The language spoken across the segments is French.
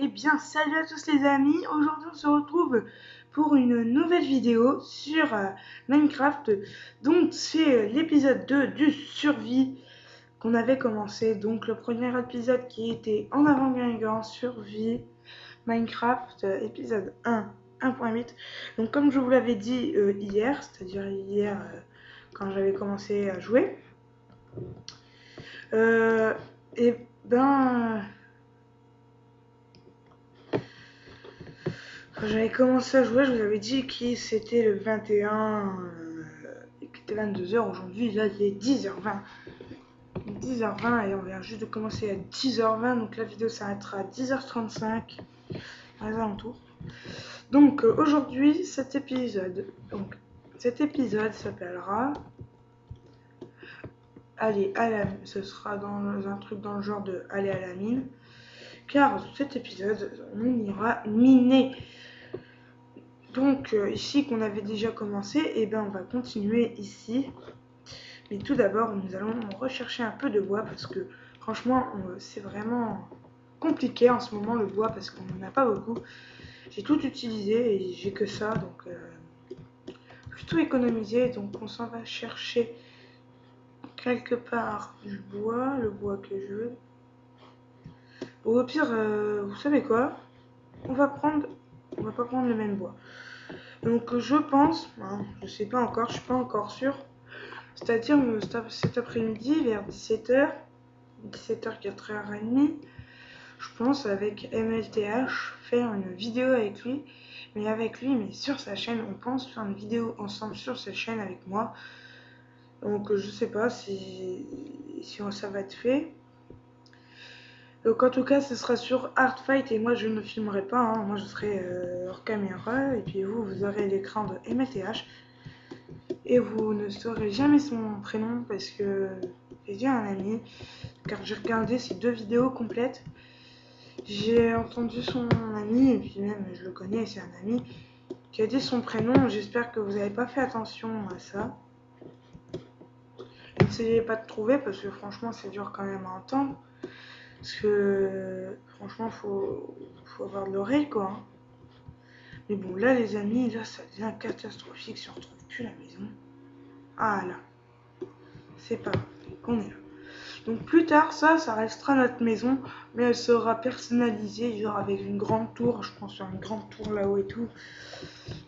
Eh bien, salut à tous les amis, aujourd'hui on se retrouve pour une nouvelle vidéo sur Minecraft. Donc c'est l'épisode 2 du survie qu'on avait commencé. Donc le premier épisode qui était en avant-gagnant survie Minecraft, épisode 1, 1.8. Donc comme je vous l'avais dit hier, c'est-à-dire hier quand j'avais commencé à jouer, et ben... Quand j'avais commencé à jouer, je vous avais dit que c'était le 21 et qu'il était 22h. Aujourd'hui, là, il est 10h20. 10h20 et on vient juste de commencer à 10h20. Donc la vidéo s'arrêtera à 10h35 à alentours. Donc aujourd'hui, cet épisode s'appellera Aller à la mine. Ce sera dans un truc dans le genre de Aller à la mine. Car cet épisode, on ira miner. Donc ici qu'on avait déjà commencé, et ben on va continuer ici. Mais tout d'abord nous allons rechercher un peu de bois parce que franchement c'est vraiment compliqué en ce moment le bois parce qu'on n'en a pas beaucoup. J'ai tout utilisé et j'ai que ça, donc plutôt économisé. Donc on s'en va chercher quelque part du bois, le bois que je veux. Ou au pire, vous savez quoi, on va pas prendre le même bois. Donc je pense, hein, je sais pas encore, je suis pas encore sûre. C'est-à-dire cet après-midi vers 17h, 4h30, je pense avec MLTH faire une vidéo avec lui. Mais sur sa chaîne, on pense faire une vidéo ensemble sur sa chaîne avec moi. Donc je sais pas si ça va être fait. Donc en tout cas ce sera sur Hardfight et moi je ne filmerai pas, hein. Moi je serai hors caméra et puis vous aurez l'écran de MLTH. Et vous ne saurez jamais son prénom parce que j'ai dit à un ami, car j'ai regardé ces deux vidéos complètes, j'ai entendu son ami, et puis même je le connais, c'est un ami, qui a dit son prénom. J'espère que vous n'avez pas fait attention à ça. N'essayez pas de trouver parce que franchement ça dure quand même un temps. Parce que franchement faut avoir de l'oreille quoi. Hein. Mais bon là les amis, là ça devient catastrophique si on retrouve plus la maison. Ah là, c'est pas qu'on est là. Donc plus tard, ça restera notre maison, mais elle sera personnalisée, genre avec une grande tour, je pense sur une grande tour là-haut et tout.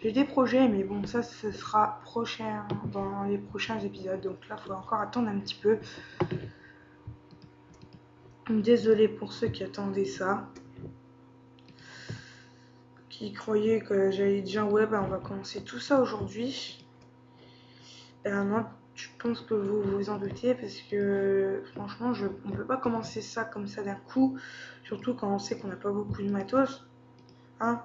J'ai des projets, mais bon, ça, ce sera prochain, dans les prochains épisodes. Donc là, il faut encore attendre un petit peu. Désolée pour ceux qui attendaient ça. Qui croyaient que j'allais dire, ouais, bah, on va commencer tout ça aujourd'hui. Moi, je pense que vous vous en doutez parce que franchement, on ne peut pas commencer ça comme ça d'un coup. Surtout quand on sait qu'on n'a pas beaucoup de matos. Hein.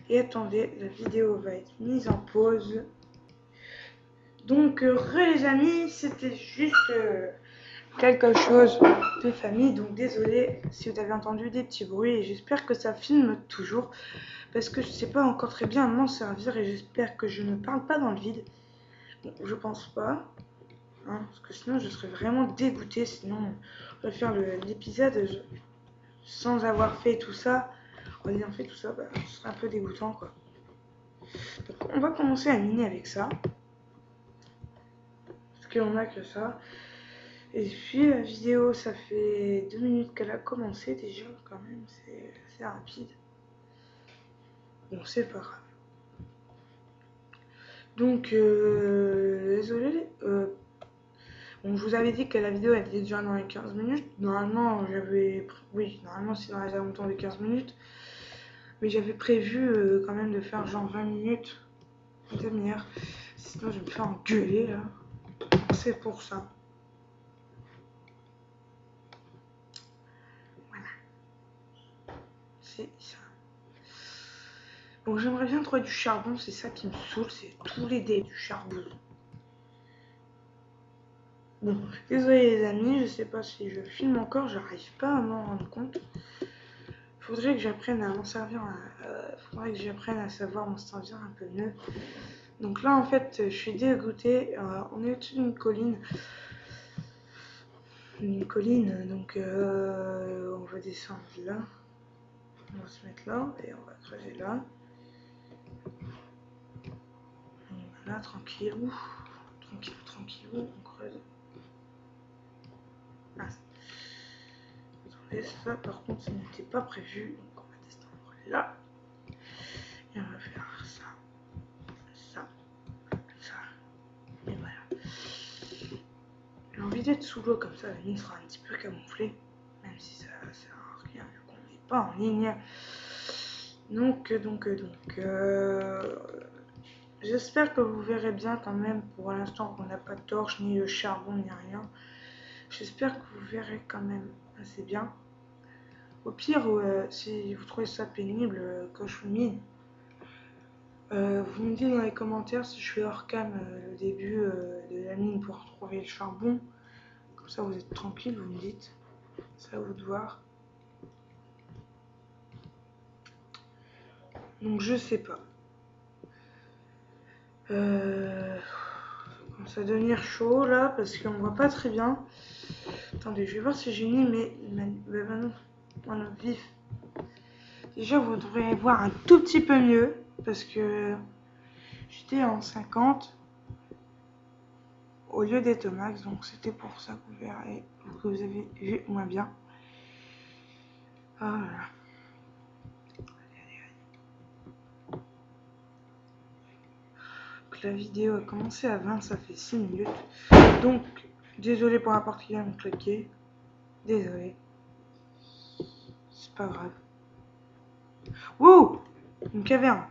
Et attendez, la vidéo va être mise en pause. Donc, les amis, c'était juste quelque chose de famille. Donc, désolé si vous avez entendu des petits bruits. Et j'espère que ça filme toujours. Parce que je ne sais pas encore très bien m'en servir. Et j'espère que je ne parle pas dans le vide. Bon, je pense pas. Hein, parce que sinon, je serais vraiment dégoûtée. Sinon, on va faire l'épisode sans avoir fait tout ça. En ayant fait tout ça, bah, ce serait un peu dégoûtant, quoi. Donc on va commencer à miner avec ça. Parce qu'on a que ça. Et puis la vidéo, ça fait 2 minutes qu'elle a commencé déjà, quand même, c'est rapide. Bon, c'est pas grave. Donc, désolé. Bon, je vous avais dit que la vidéo était déjà dans les 15 minutes. Normalement, oui, normalement c'est dans les alentours des 15 minutes. Mais j'avais prévu quand même de faire genre 20 minutes, une demi-heure. Sinon, je vais me faire engueuler là. C'est pour ça. Voilà. C'est ça. Bon, j'aimerais bien trouver du charbon, c'est ça qui me saoule, c'est tous les dés du charbon. Bon, désolé les amis, je sais pas si je filme encore, j'arrive pas à m'en rendre compte. Faudrait que j'apprenne à m'en servir, faudrait que j'apprenne à savoir m'en servir un peu mieux. Donc là en fait, je suis dégoûtée, on est au-dessus d'une colline. Donc on va descendre là. On va creuse là et on va creuser là. Et voilà, tranquillou, tranquillou, on creuse. Ah, attendez, ça par contre, ça n'était pas prévu, donc on va descendre là. Et on va faire ça, ça, ça, et voilà. J'ai envie d'être sous l'eau comme ça, la ligne sera un petit peu camouflée, même si ça sert à rien vu qu'on n'est pas en ligne. Donc, j'espère que vous verrez bien quand même. Pour l'instant, on n'a pas de torche, ni de charbon, ni rien. J'espère que vous verrez quand même assez bien. Au pire, si vous trouvez ça pénible, que je mine, vous me dites dans les commentaires si je fais hors cam le début de la mine pour trouver le charbon. Comme ça, vous êtes tranquille, vous me dites. C'est à vous de voir. Donc, je sais pas. Ça commence à devenir chaud là parce qu'on voit pas très bien. Attendez, je vais voir si j'ai mis mes non, vif. Déjà, vous devrez voir un tout petit peu mieux parce que j'étais en 50 au lieu d'être au max, donc c'était pour ça que vous verrez, que vous avez vu moins bien. Ah là. Donc la vidéo a commencé à 20, ça fait 6 minutes. Donc, désolé pour la partie qui a claqué. Désolé. C'est pas grave. Wow! Une caverne.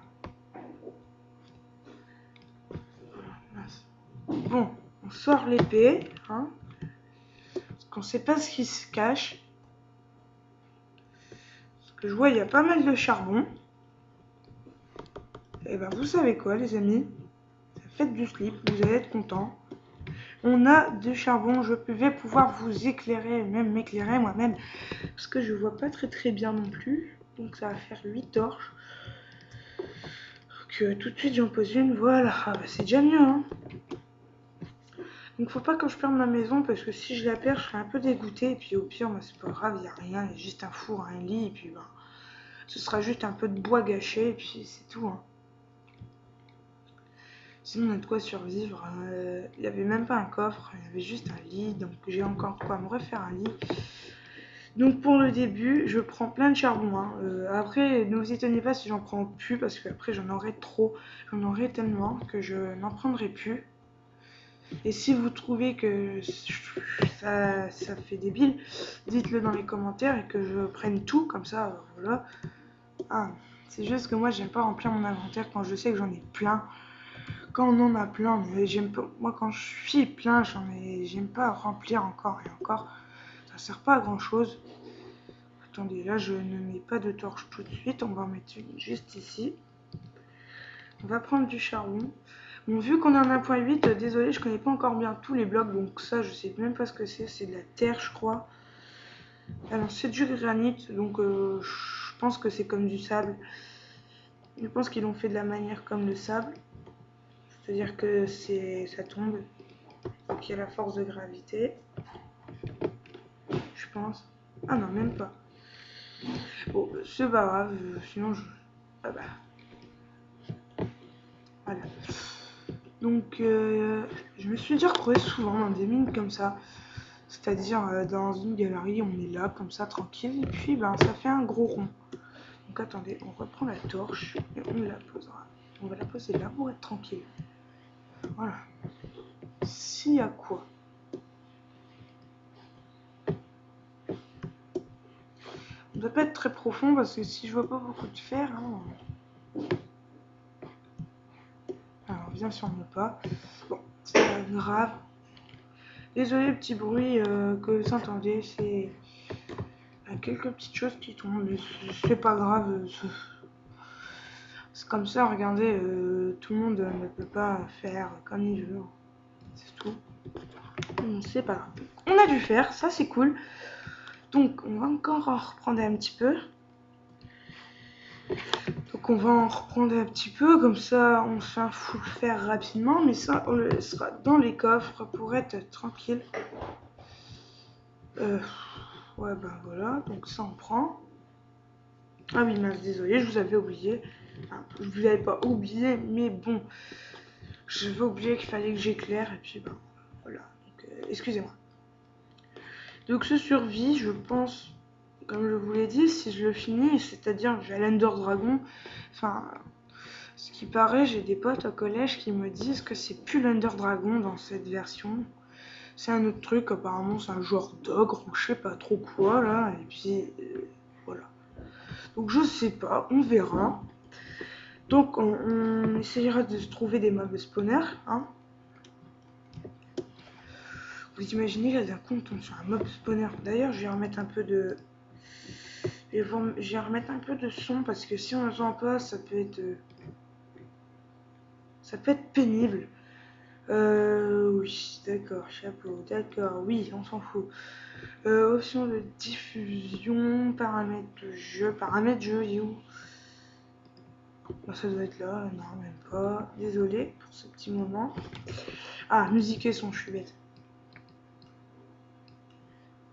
Bon, on sort l'épée, hein, parce qu'on sait pas ce qui se cache. Parce que je vois, il y a pas mal de charbon. Et ben, vous savez quoi, les amis? Faites du slip, vous allez être contents. On a du charbon, je vais pouvoir vous éclairer, même m'éclairer moi-même, parce que je vois pas très bien non plus. Donc ça va faire 8 torches. Donc tout de suite j'en pose une, voilà. Ah bah, c'est déjà mieux, hein. Donc faut pas que je perde ma maison parce que si je la perds, je serai un peu dégoûtée. Et puis au pire, bah, c'est pas grave, il n'y a rien, il y a juste un four, un lit. Et puis bah, ce sera juste un peu de bois gâché et puis c'est tout, hein. Sinon on a de quoi survivre. Il n'y avait même pas un coffre, il y avait juste un lit. Donc j'ai encore quoi me refaire un lit. Donc pour le début, je prends plein de charbon, hein. Après, ne vous étonnez pas si j'en prends plus parce qu'après j'en aurai trop. J'en aurai tellement que je n'en prendrai plus. Et si vous trouvez que ça fait débile, dites-le dans les commentaires et que je prenne tout, comme ça, voilà. Ah, c'est juste que moi, j'aime pas remplir mon inventaire quand je sais que j'en ai plein. Quand on en a plein, mais j'aime pas. Moi, quand je suis plein, j'aime pas remplir encore et encore. Ça sert pas à grand chose. Attendez, là, je ne mets pas de torche tout de suite. On va en mettre une juste ici. On va prendre du charbon. Bon, vu qu'on est en 1.8, désolé, je connais pas encore bien tous les blocs, donc ça, je sais même pas ce que c'est de la terre, je crois. Alors, c'est du granit, donc je pense que c'est comme du sable. Je pense qu'ils l'ont fait de la manière comme le sable, c'est-à-dire que ça tombe, donc il y a la force de gravité, je pense. Ah non, même pas. Bon, c'est pas grave, sinon je... Ah bah, voilà. Donc, je me suis déjà retrouvée souvent dans des mines comme ça. C'est-à-dire, dans une galerie, on est là, comme ça, tranquille. Et puis, ben, ça fait un gros rond. Donc, attendez, on reprend la torche et on la posera. On va la poser là pour être tranquille. Voilà. S'il y a quoi? On ne doit pas être très profond parce que si je vois pas beaucoup de fer... Hein... Alors, bien sûr, on n'a pas. Bon, c'est pas grave. Désolé le petit bruit que vous entendez, c'est quelques petites choses qui tombent, mais c'est pas grave. C'est comme ça, regardez, tout le monde ne peut pas faire comme il veut. C'est tout. C'est pas grave. On a dû faire, ça c'est cool. Donc on va encore en reprendre un petit peu. Donc on va en reprendre un petit peu, comme ça on se fait un full fer rapidement, mais ça on le laissera dans les coffres pour être tranquille. Ouais bah voilà, donc ça on prend. Ah oui, mince, désolé, je vous avais oublié. Enfin, je vous avais pas oublié, mais bon, j'avais oublié qu'il fallait que j'éclaire, et puis ben, voilà. Donc, excusez-moi. Donc ce survie, je pense, comme je vous l'ai dit, si je le finis, c'est-à-dire j'ai l'Ender Dragon, enfin, ce qui paraît, j'ai des potes au collège qui me disent que c'est plus l'Ender Dragon dans cette version. C'est un autre truc, apparemment c'est un genre d'ogre, ou je sais pas trop quoi là, et puis voilà. Donc je sais pas, on verra. Donc on essayera de se trouver des mobs spawners, hein. Vous imaginez là d'un coup on tombe sur un mob spawner. D'ailleurs je vais remettre un peu de. Je vais remettre un peu de son parce que si on n'entend pas, ça peut être pénible. Oui, d'accord, chapeau, d'accord, oui, on s'en fout. Option de diffusion, paramètres jeu, il est où? Ça doit être là, non, même pas. Désolé pour ce petit moment. Ah, musique et son, je suis bête.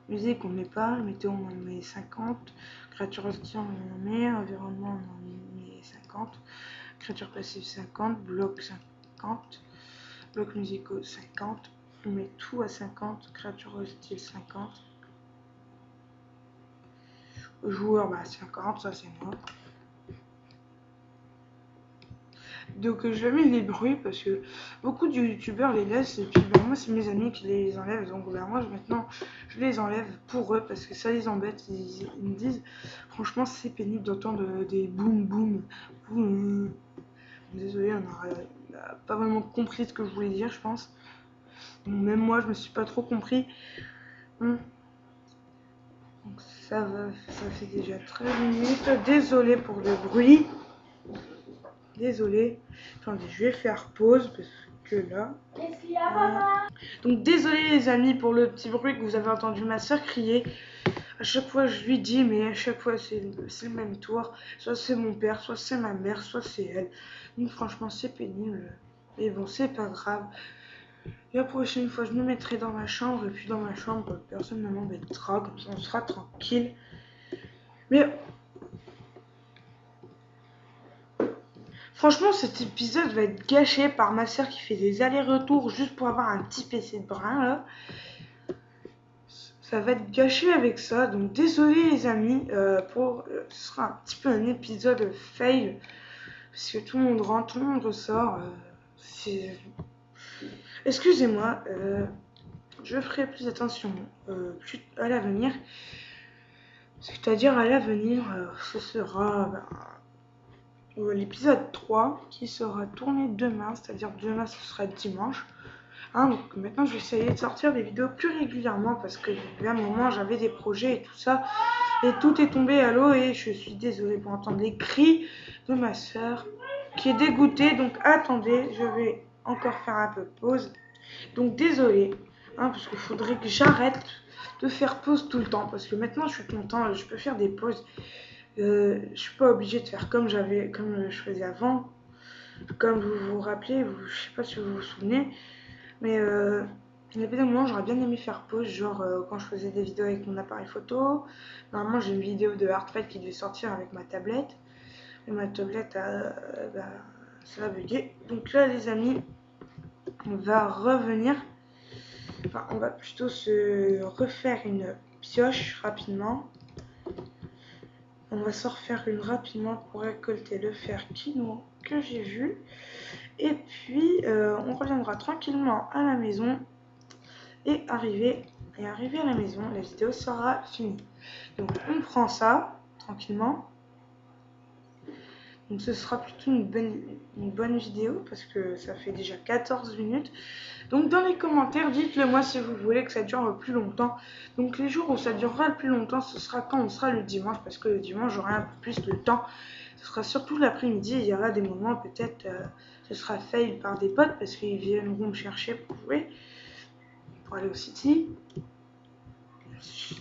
Musique, on met pas, météo, on en met 50. Créature hostile, on en met. Environnement, on en met 50. Créature passive, 50. Bloc, 50. Bloc musicaux, 50. On met tout à 50. Créature hostile, 50. Joueur, bah 50, ça c'est moi. Donc je mets les bruits parce que beaucoup de youtubeurs les laissent et puis moi c'est mes amis qui les enlèvent, donc moi maintenant je les enlève pour eux parce que ça les embête. Ils me disent franchement c'est pénible d'entendre des boum boum boum. Désolé, on a pas vraiment compris ce que je voulais dire, je pense. Même moi je me suis pas trop compris. Donc ça fait déjà 13 minutes. Désolé pour le bruit. Désolé. Attendez, je vais faire pause parce que là. Qu'est-ce qu'il y a, papa? Donc désolé les amis pour le petit bruit que vous avez entendu ma soeur crier. À chaque fois je lui dis, mais à chaque fois c'est le même tour. Soit c'est mon père, soit c'est ma mère, soit c'est elle. Donc franchement c'est pénible. Mais bon, c'est pas grave. La prochaine fois je me mettrai dans ma chambre et puis dans ma chambre personne ne m'embêtera. Comme ça on sera tranquille. Mais franchement, cet épisode va être gâché par ma soeur qui fait des allers-retours juste pour avoir un petit PC de brin là. Ça va être gâché avec ça, donc désolé les amis, ce sera un petit peu un épisode fail, parce que tout le monde rentre, tout le monde ressort. Excusez-moi, je ferai plus attention à l'avenir. C'est-à-dire à l'avenir, ce sera l'épisode 3 qui sera tourné demain, c'est-à-dire demain ce sera dimanche. Hein, donc maintenant je vais essayer de sortir des vidéos plus régulièrement parce que à un moment j'avais des projets et tout ça et tout est tombé à l'eau et je suis désolée pour entendre les cris de ma soeur qui est dégoûtée. Donc attendez, je vais encore faire un peu de pause. Donc désolée, hein, parce qu'il faudrait que j'arrête de faire pause tout le temps parce que maintenant je suis content, je peux faire des pauses. Je suis pas obligée de faire comme je faisais avant. Comme vous vous rappelez, je sais pas si vous vous souvenez. Mais il y avait des moments où j'aurais bien aimé faire pause, genre quand je faisais des vidéos avec mon appareil photo. Normalement, j'ai une vidéo de Hardfight qui devait sortir avec ma tablette. Et ma tablette, ça a bugué. Donc là, les amis, on va revenir. Enfin, on va plutôt se refaire une pioche rapidement. On va se refaire une rapidement pour récolter le fer quinoa que j'ai vu. Et puis, on reviendra tranquillement à la maison. Et arrivé à la maison, la vidéo sera finie. Donc on prend ça tranquillement. Donc ce sera plutôt une bonne vidéo parce que ça fait déjà 14 minutes. Donc dans les commentaires, dites-le moi si vous voulez que ça dure plus longtemps. Donc les jours où ça durera le plus longtemps, ce sera quand on sera le dimanche parce que le dimanche j'aurai un peu plus de temps. Ce sera surtout l'après-midi, il y aura des moments peut-être ce sera fail par des potes parce qu'ils viendront me chercher pour jouer. Pour aller au City.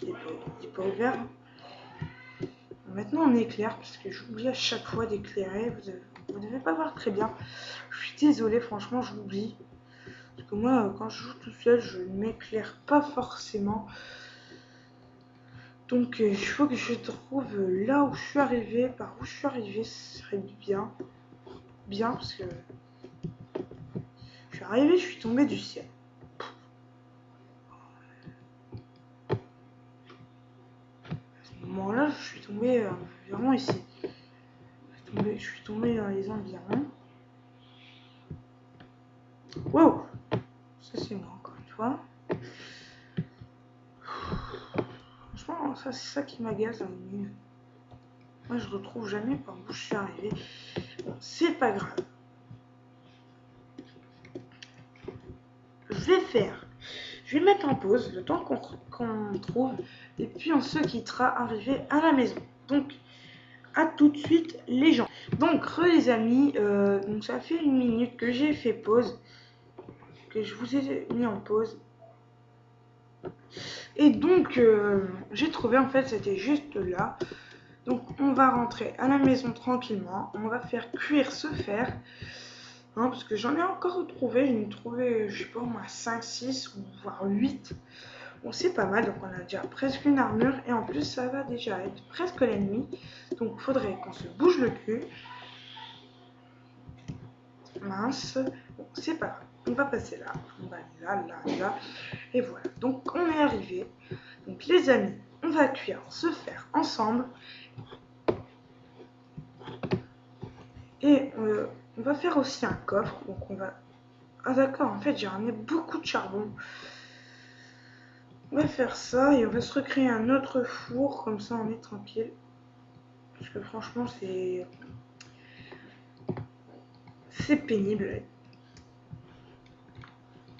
Il n'est pas ouvert. Maintenant on éclaire parce que j'oublie à chaque fois d'éclairer. Vous devez pas voir très bien. Je suis désolée, franchement j'oublie. Parce que moi quand je joue tout seul je ne m'éclaire pas forcément. Donc il faut que je trouve là où je suis arrivée, par où je suis arrivée, ce serait bien. Bien parce que je suis arrivée, je suis tombée du ciel. À ce moment-là, je suis tombée environ ici. Je suis tombée dans les environs. Wow! Ça c'est moi encore une fois. Franchement, ça c'est ça qui m'agace dans les mines. Moi je retrouve jamais par où je suis arrivée. Bon, c'est pas grave. Je vais mettre en pause le temps qu'on trouve et puis on se quittera arrivé à la maison. Donc à tout de suite les gens. Donc les amis, donc ça fait 1 minute que j'ai fait pause, que je vous ai mis en pause. Et donc j'ai trouvé, en fait c'était juste là. Donc on va rentrer à la maison tranquillement, on va faire cuire ce fer. Hein, parce que j'en ai encore retrouvé, j'en ai trouvé, je sais pas moi, 5, 6 ou voire 8. Bon, c'est pas mal, donc on a déjà presque une armure et en plus ça va déjà être presque la nuit. Donc il faudrait qu'on se bouge le cul. Mince, bon, c'est pas grave, on va passer là, on va là, là, là, et voilà. Donc on est arrivé. Donc les amis, on va cuire ce fer ensemble. Et on va faire aussi un coffre, donc on va... Ah d'accord, en fait j'ai ramené beaucoup de charbon. On va faire ça et on va se recréer un autre four, comme ça on est tranquille. Parce que franchement c'est pénible.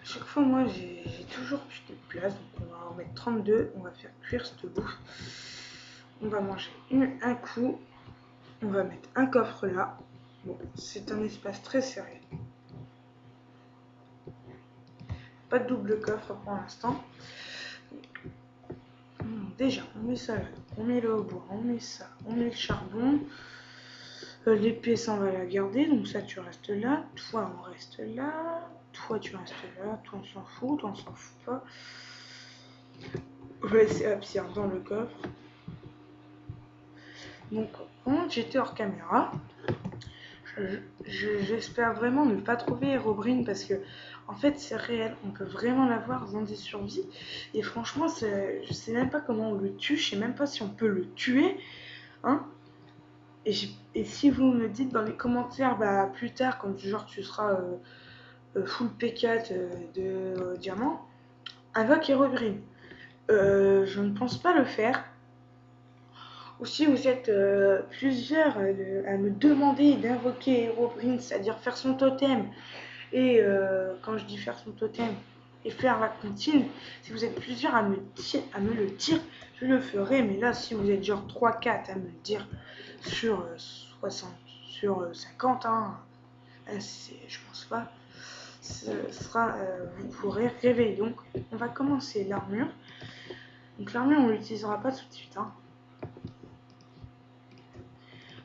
À chaque fois moi j'ai toujours plus de place, donc on va en mettre 32, on va faire cuire cette bouffe. On va manger un coup, on va mettre un coffre là. Bon, c'est un espace très serré. Pas de double coffre pour l'instant. Déjà, on met ça là, on met le hautbois, on met ça, on met le charbon. L'épée, ça on va la garder, donc ça tu restes là. Toi on reste là. Toi tu restes là. Toi on s'en fout, toi on s'en fout pas. On va laisser la pierre dans le coffre. Donc quand j'étais hors caméra, j'espère vraiment ne pas trouver Herobrine parce que en fait c'est réel, on peut vraiment l'avoir dans des survies et franchement je sais même pas comment on le tue, je sais même pas si on peut le tuer, hein. Et si vous me dites dans les commentaires plus tard quand genre tu seras full P4 de diamant, invoque Herobrine. Je ne pense pas le faire. Ou si vous êtes plusieurs à me demander d'invoquer Herobrine, c'est-à-dire faire son totem, et quand je dis faire son totem, et faire la comptine, si vous êtes plusieurs à me le dire, je le ferai. Mais là, si vous êtes genre 3-4 à me le dire sur 60, sur 50, hein, je pense pas, vous pourrez rêver. Donc, on va commencer l'armure. Donc, l'armure, on l'utilisera pas tout de suite. Hein.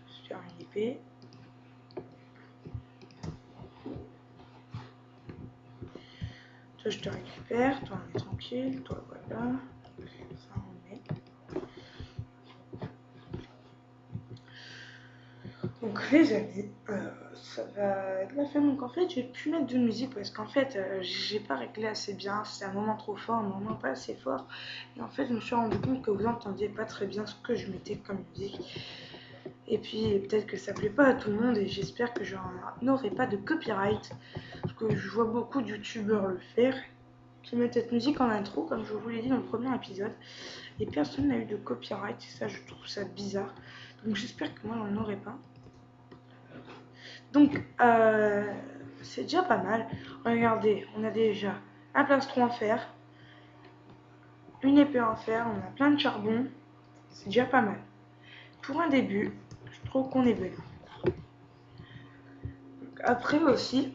Je vais faire une épée. Toi, je te récupère. Toi, on est tranquille. Toi, voilà. Ça, on met. Donc, les amis, ça va être la fin. Donc, en fait, je vais plus mettre de musique parce qu'en fait, j'ai pas réglé assez bien. C'était un moment trop fort, un moment pas assez fort. Et en fait, je me suis rendu compte que vous entendiez pas très bien ce que je mettais comme musique. Et puis, peut-être que ça plaît pas à tout le monde et j'espère que je n'aurai pas de copyright. Parce que je vois beaucoup de youtubeurs le faire. Qui mettent cette musique en intro, comme je vous l'ai dit dans le premier épisode. Et personne n'a eu de copyright. Et ça, je trouve ça bizarre. Donc, j'espère que moi, j'en aurai pas. Donc, c'est déjà pas mal. Regardez, on a déjà un plastron en fer, une épée en fer, on a plein de charbon. C'est déjà pas mal. Pour un début, je trouve qu'on est belle. Après aussi,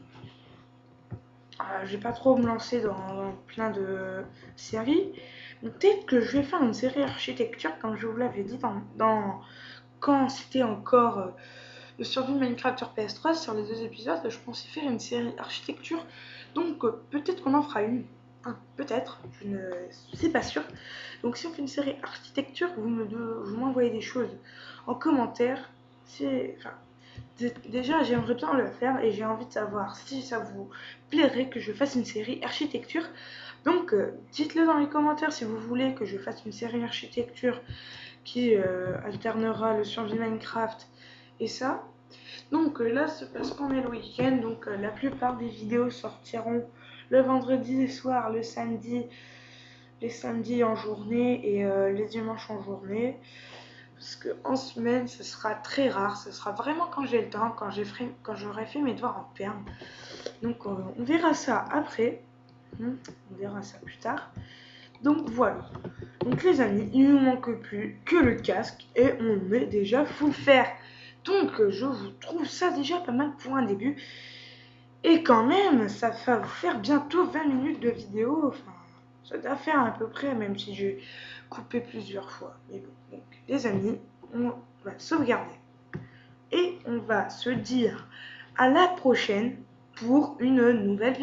je vais pas trop me lancer dans plein de séries. Peut-être que je vais faire une série architecture, comme je vous l'avais dit quand c'était encore le survie de Minecraft sur PS3 sur les 2 épisodes. Je pensais faire une série architecture, donc peut-être qu'on en fera une. peut-être, je ne suis pas sûre. Donc si on fait une série architecture, vous m'envoyez des choses en commentaire. Déjà, j'aimerais bien le faire et j'ai envie de savoir si ça vous plairait que je fasse une série architecture. Donc, dites-le dans les commentaires si vous voulez que je fasse une série architecture qui alternera le survie Minecraft et ça. Donc là, c'est parce qu'on est le week-end, donc la plupart des vidéos sortiront le vendredi soir, le samedi, les samedis en journée et les dimanches en journée. Parce qu'en semaine, ce sera très rare. Ce sera vraiment quand j'ai le temps, quand j'aurai fait mes devoirs en perme. Donc on verra ça après. On verra ça plus tard. Donc voilà. Donc les amis, il ne nous manque plus que le casque et on est déjà full fer. Donc je vous trouve ça déjà pas mal pour un début. Et quand même, ça va vous faire bientôt 20 minutes de vidéo. Enfin, ça doit faire à peu près, même si j'ai coupé plusieurs fois. Mais bon, donc les amis, on va sauvegarder. Et on va se dire à la prochaine pour une nouvelle vidéo.